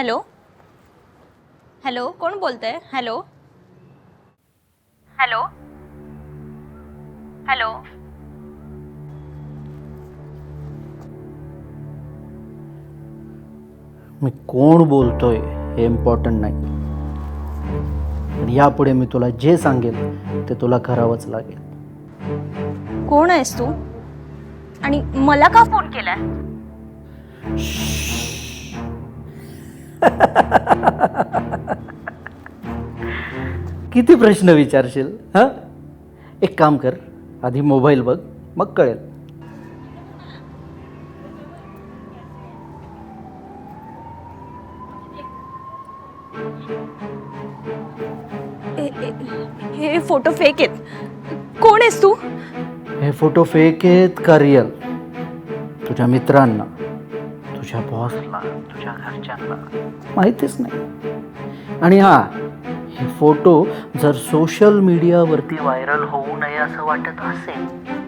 Hello hello, कोण बोलतंय? Hello hello hello. मी कोण बोलतोय हे इम्पॉर्टंट नाही. आणि यापुढे मी तुला जे सांगेल ते तुला करावंच लागेल. कोण आहेस तू आणि मला का फोन केलाय? किती प्रश्न विचारशील? हां, एक काम कर, आधी मोबाईल बघ, मग कळेल. हे फोटो फेक आहेत. कोण आहेस तू? हे फोटो फेक आहेत का रिअल? तुझ्या मित्रांना, तुझ्या बॉसला, तुझ्या घरच्यांना माहितीच नाही. आणि हां, हे फोटो जर सोशल मीडियावरती व्हायरल होऊ नये असं वाटत असेल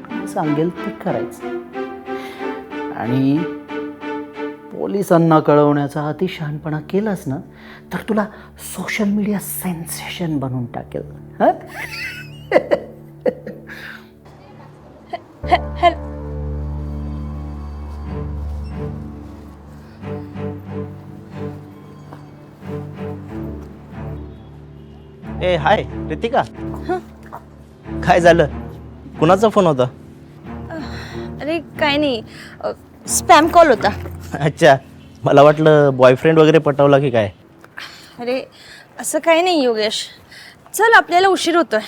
तर सांगेल ते करायचं. आणि पोलिसांना कळवण्याचा अतिशहाणपणा केलास ना तर तुला सोशल मीडिया सेन्सेशन बनवून टाकेल. हां, ए हाय रितिका. काय झालं? कुणाचा फोन होता? अरे काय नाही, स्पॅम कॉल होता. अच्छा, मला वाटलं बॉयफ्रेंड वगैरे पटवला की काय. अरे असं काही नाही योगेश. चल, आपल्याला उशीर होतोय.